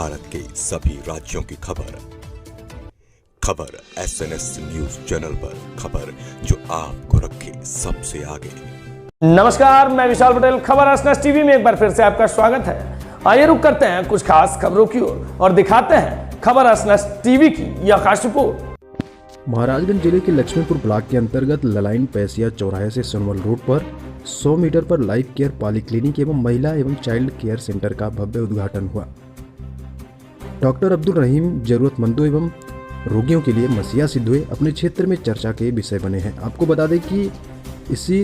भारत के सभी राज्यों की खबर SNS न्यूज चैनल पर, खबर जो आपको रखे सबसे आगे। नमस्कार, मैं विशाल पटेल। खबर SNS टीवी में एक बार फिर से आपका स्वागत है। आइए रुक करते हैं कुछ खास खबरों की ओर और दिखाते हैं खबर SNS टीवी की यह खास रिपोर्ट। महाराजगंज जिले के लक्ष्मीपुर ब्लॉक के अंतर्गत ललाइन पैसिया चौराहे से सोनवल रोड पर 100 मीटर पर लाइफ केयर पॉलीक्लिनिक एवं महिला एवं चाइल्ड केयर सेंटर का भव्य उद्घाटन हुआ। डॉक्टर अब्दुल रहीम जरूरतमंदों एवं रोगियों के लिए मसीहा सिद्ध हुए अपने क्षेत्र में चर्चा के विषय बने हैं। आपको बता दें कि इसी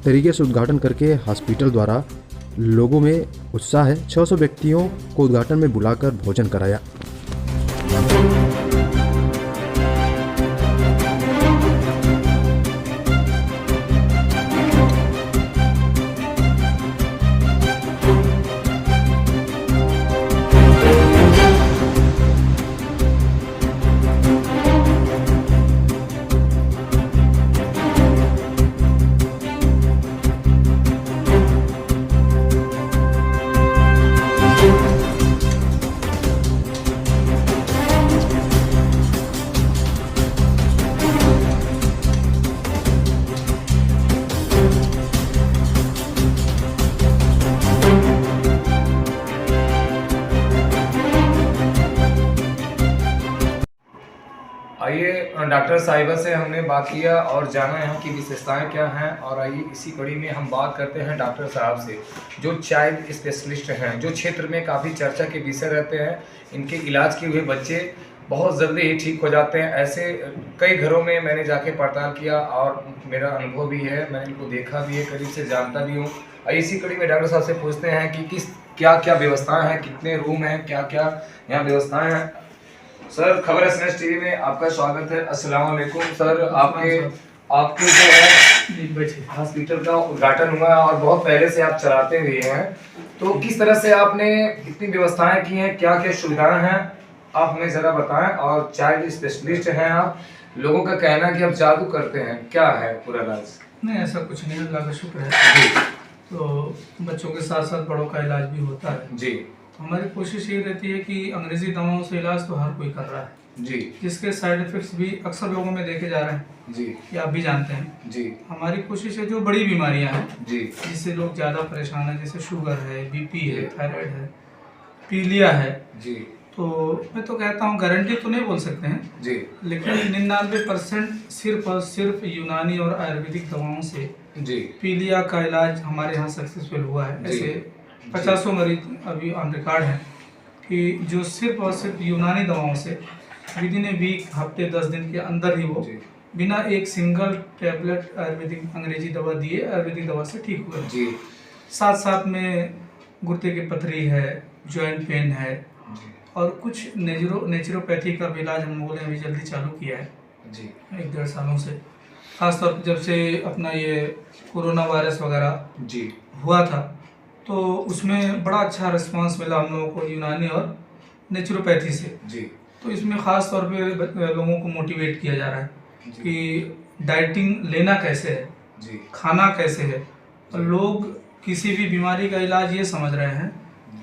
तरीके से उद्घाटन करके हॉस्पिटल द्वारा लोगों में उत्साह है। 600 व्यक्तियों को उद्घाटन में बुलाकर भोजन कराया। आइए डॉक्टर साहिबा से हमने बात किया और जाना यहाँ की विशेषताएं क्या हैं। और आइए इसी कड़ी में हम बात करते हैं डॉक्टर साहब से, जो चाइल्ड स्पेशलिस्ट हैं, जो क्षेत्र में काफ़ी चर्चा के विषय रहते हैं। इनके इलाज किए हुए बच्चे बहुत जल्दी ही ठीक हो जाते हैं। ऐसे कई घरों में मैंने जाके पड़ताल किया और मेरा अनुभव भी है, मैंने इनको देखा भी है, करीब से जानता भी हूँ। इसी कड़ी में डॉक्टर साहब से पूछते हैं कि क्या क्या व्यवस्थाएँ हैं, कितने रूम हैं, क्या क्या यहाँ व्यवस्थाएँ हैं। सर, खबर SNS टीवी में आपका स्वागत है। अस्सलाम वालेकुम सर। आपके जो है हॉस्पिटल का उद्घाटन हुआ है और बहुत पहले से आप चलाते हुए हैं, तो किस तरह से आपने इतनी व्यवस्थाएं की हैं, क्या क्या सुविधाएं हैं, आप हमें ज़रा बताएं। और चाइल्ड स्पेशलिस्ट हैं आप, लोगों का कहना है कि आप जादू करते हैं, क्या है पूरा राज? नहीं, ऐसा कुछ नहीं, अल्लाह का शुक्र है जी। तो बच्चों के साथ साथ बड़ों का इलाज भी होता है जी। हमारी कोशिश ये रहती है कि अंग्रेजी दवाओं से इलाज तो हर कोई कर रहा है जी, जिसके साइड इफेक्ट्स भी अक्सर लोगों में देखे जा रहे हैं जी, ये आप भी जानते हैं जी। हमारी कोशिश है जो बड़ी बीमारियां हैं जी, जिससे लोग ज़्यादा परेशान हैं, जैसे शुगर है, BP है, थायराइड है, पीलिया है जी, तो मैं तो कहता हूँ, गारंटी तो नहीं बोल सकते हैं जी, लेकिन 99% सिर्फ और सिर्फ यूनानी और आयुर्वेदिक दवाओं से जी पीलिया का इलाज हमारे यहाँ सक्सेसफुल हुआ है। ऐसे 50 मरीज अभी ऑन रिकॉर्ड हैं कि जो सिर्फ और सिर्फ यूनानी दवाओं से विद इन ए वीक, हफ्ते 10 दिन के अंदर ही वो बिना एक सिंगल टैबलेट आयुर्वेदिक अंग्रेजी दवा दिए आयुर्वेदिक दवा से ठीक हुए जी। साथ साथ में गुर्दे की पथरी है, जॉइंट पेन है और कुछ नेचुरोपैथी का भी इलाज हम लोगों ने अभी जल्दी चालू किया है जी, 1-1.5 सालों से। खासतौर पर जब से अपना ये कोरोना वायरस वगैरह जी हुआ था, तो उसमें बड़ा अच्छा रिस्पांस मिला हम लोगों को यूनानी और नेचुरोपैथी से जी। तो इसमें ख़ास तौर पे लोगों को मोटिवेट किया जा रहा है कि डाइटिंग लेना कैसे है जी, खाना कैसे है। और लोग किसी भी बीमारी का इलाज ये समझ रहे हैं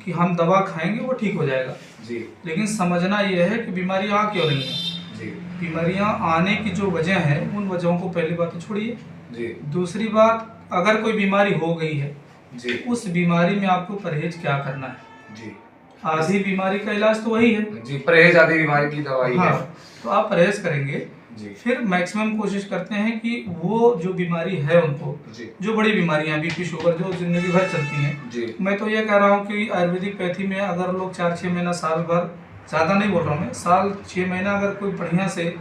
कि हम दवा खाएंगे वो ठीक हो जाएगा जी, लेकिन समझना ये है कि बीमारी आ क्यों रही है जी। बीमारियाँ आने की जो वजह है, उन वजहों को पहली बात तो छोड़िए जी। दूसरी बात, अगर कोई बीमारी हो गई है जी, उस बीमारी में आपको परहेज क्या करना है जी। आधी बीमारी का इलाज तो वही है जी, परहेज आधी बीमारी की दवाई है। तो आप परहेज करेंगे जी, फिर मैक्सिमम कोशिश करते हैं कि वो जो बीमारी है उनको जी, जो बड़ी बीमारियां BP शुगर जो जिंदगी भर चलती हैं जी, मैं तो ये कह रहा हूँ कि आयुर्वेदिक पैथी में अगर लोग 4-6 महीना, साल भर, ज़्यादा नहीं बोल रहा हूँ मैं, साल 6 महीना अगर कोई बढ़िया से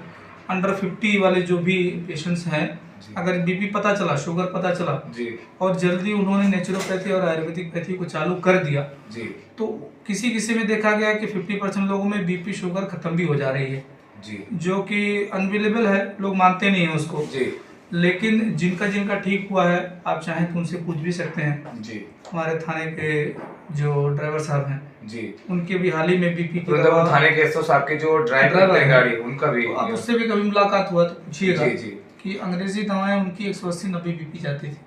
अंडर 50 वाले जो भी पेशेंट्स हैं, अगर BP पता चला, शुगर पता चला जी, और जल्दी उन्होंने नेचुरोपैथी और आयुर्वेदिक पैथी को चालू कर दिया जी, तो किसी में देखा गया कि 50% लोगों में BP शुगर खत्म भी हो जा रही है जी, जो कि अनबिलीवेबल है, लोग मानते नहीं हैं उसको जी। लेकिन जिनका ठीक हुआ है, आप चाहें तो उनसे पूछ भी सकते हैं जी। हमारे थाने के जो ड्राइवर साहब हैं जी, उनके भी हाल ही में BP की दवा, थाने के SO साहब के जो ड्राइवर हैं गाड़ी, उनका भी, तो आप उससे भी कभी मुलाकात हुआ तो पूछिएगा जी, कि अंग्रेजी दवाएं उनकी 180-90 BP जाती थी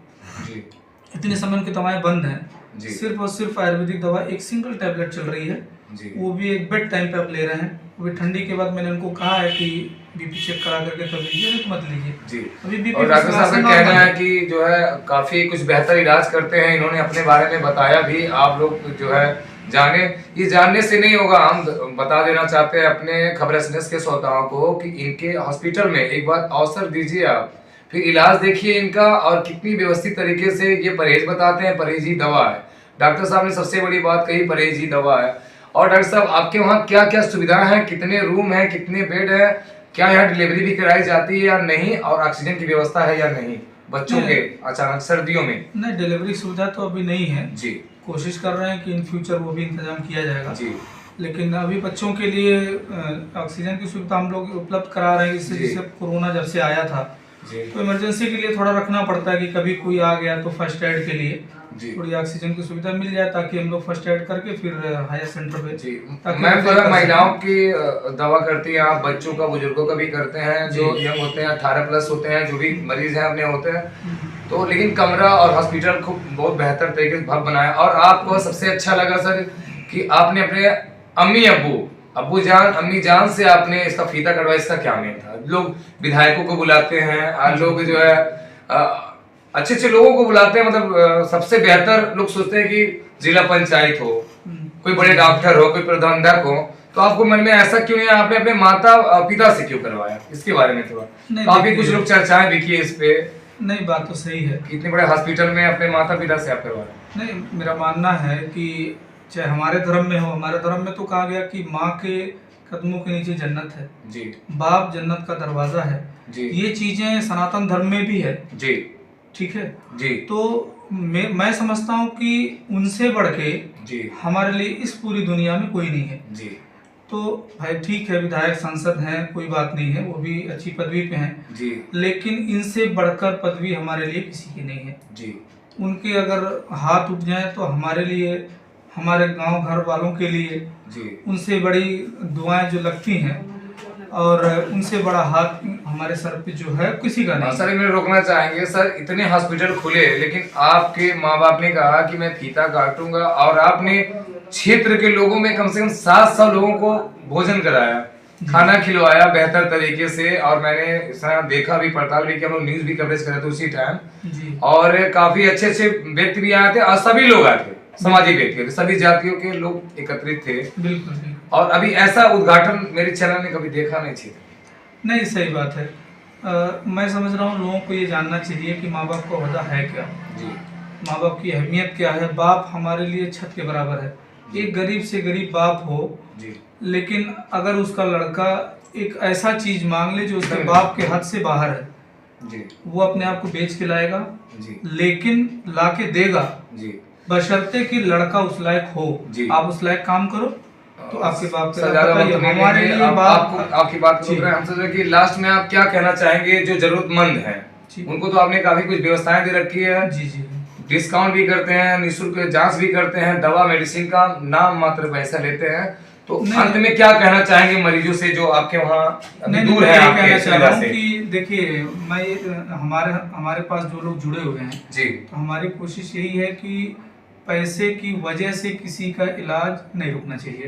जी। इतने समय उनकी दवाएं बंद हैं, सिर्फ और सिर्फ आयुर्वेदिक दवा एक सिंगल टैबलेट चल रही है जी। वो भी एक बेड टाइम पे आप ले रहे हैं। अभी ठंडी के बाद मैंने उनको कहा है कि बीपी चेक करा करके तब लीजिए, नहीं तो मत लीजिए। जी। अभी बीपी और डॉक्टर साहब का कहना है कि जो है काफी कुछ बेहतर इलाज करते हैं, इन्होंने अपने बारे में बताया भी, आप लोग जो है जाने। ये जानने से नहीं होगा, हम बता देना चाहते हैं अपने खबर एसएनएस के श्रोताओं को कि इनके हॉस्पिटल में एक बार अवसर दीजिए आप, फिर इलाज देखिए इनका, और कितनी व्यवस्थित तरीके से ये परहेज बताते हैं। परहेज ही दवा है, डॉक्टर साहब ने सबसे बड़ी बात कही, परहेज ही दवा है। और डॉक्टर साहब आपके वहाँ क्या क्या सुविधाएं हैं, कितने रूम हैं, कितने बेड है, क्या यहाँ डिलीवरी भी कराई जाती है या नहीं, और ऑक्सीजन की व्यवस्था है या नहीं बच्चों के अचानक सर्दियों में? नहीं, डिलीवरी सुविधा तो अभी नहीं है जी। कोशिश कर रहे हैं कि इन फ्यूचर वो भी इंतजाम किया जाएगा जी। लेकिन अभी बच्चों के लिए ऑक्सीजन की सुविधा हम लोग उपलब्ध करा रहे हैं। इससे जैसे कोरोना जब से आया था तो इमरजेंसी के लिए थोड़ा रखना पड़ता है कि कभी कोई आ गया तो फर्स्ट एड के लिए थोड़ी ऑक्सीजन की सुविधा मिल जाए, ताकि हम लोग फर्स्ट एड करके फिर हायर सेंटर पे। जी मैम, जो है महिलाओं की दवा करती हैं आप, बच्चों का, बुजुर्गों का भी करते हैं, जो यंग होते हैं 18+ होते हैं, जो भी मरीज हैं अपने होते हैं। तो लेकिन कमरा और हॉस्पिटल खूब बहुत बेहतर तरीके से भव्य बनाया। और आपको सबसे अच्छा लगा सर कि आपने अपने अब्बू जान, अम्मी जान से आपने इसका फीता कटवाया। इसका क्या मेन था? लोग विधायकों को बुलाते हैं, लोग जो है अच्छे अच्छे लोगों को बुलाते हैं, मतलब सबसे बेहतर लोग सोचते हैं कि जिला पंचायत हो, कोई बड़े डॉक्टर हो, कोई प्रबंधक हो, तो आपको मन में ऐसा क्यों नहीं? आपने अपने माता पिता से क्यों करवाया? इसके बारे में थोड़ा, काफी कुछ लोग चर्चाएं भी किए इस पे। नहीं, बात तो सही है। इतने बड़े हॉस्पिटल में अपने माता पिता से आप करवाए? नहीं, मेरा मानना है कि चाहे हमारे धर्म में हो, हमारे धर्म में तो कहा गया कि माँ के कदमों के नीचे जन्नत है जी, बाप जन्नत का दरवाजा है जी। ये चीजें सनातन धर्म में भी है जी, ठीक है जी। तो मैं समझता हूँ कि उनसे बढ़ के जी हमारे लिए इस पूरी दुनिया में कोई नहीं है जी। तो भाई ठीक है, विधायक सांसद हैं, कोई बात नहीं है, वो भी अच्छी पदवी पे हैं जी, लेकिन इनसे बढ़कर पदवी हमारे लिए किसी की नहीं है जी। उनके अगर हाथ उठ जाए तो हमारे लिए, हमारे गांव घर वालों के लिए जी, उनसे बड़ी दुआएं जो लगती हैं और उनसे बड़ा हाथ हमारे सर पे जो है किसी का नहीं। सर मैं रोकना चाहेंगे सर, इतने हॉस्पिटल खुले लेकिन आपके माँ बाप ने कहा कि मैं फीता काटूंगा, और आपने क्षेत्र के लोगों में कम से कम 700 लोगों को भोजन कराया, खाना खिलवाया बेहतर तरीके से। और मैंने इसका देखा भी, पड़ताल भी किया, हम लोग न्यूज भी कवरेज कर रहे थे उसी टाइम, और काफी अच्छे अच्छे व्यक्ति भी आए थे और सभी लोग आए थे, सामाजिक व्यक्ति, सभी जातियों के लोग एकत्रित थे। बिल्कुल। और अभी ऐसा उद्घाटन मेरे चैनल ने कभी देखा नहीं थी। नहीं, सही बात है। मैं समझ रहा हूँ लोगों को ये जानना चाहिए कि माँ बाप का ओहदा है क्या, जी, माँ बाप की अहमियत क्या है। बाप हमारे लिए छत के बराबर है। एक गरीब से गरीब बाप हो जी, लेकिन अगर उसका लड़का एक ऐसा चीज मांग ले जो उसके बाप के हद से बाहर है, जी, वो अपने आप को बेच के लाएगा, जी, लेकिन लाके देगा, जी, बशर्ते कि लड़का उस लायक हो। आप उस लायक काम करो तो आपके बाप के हमारे लिए आपकी बात को हम सोच रहे कि लास्ट में आप क्या कहना चाहेंगे जो जरूरतमंद हैं उनको? तो आपने काफी कुछ व्यवस्थाएं दे रखी है। जी जी, डिस्काउंट भी करते हैं, निःशुल्क जांच भी करते हैं, दवा मेडिसिन का नाम मात्र पैसा लेते हैं। तो अंत में क्या कहना चाहेंगे मरीजों से जो आपके वहाँ दूर है आपके सुविधा से? देखिए, मैं हमारे पास जो लोग जुड़े हुए हैं जी, तो हमारी कोशिश यही है कि पैसे की वजह से किसी का इलाज नहीं रुकना चाहिए।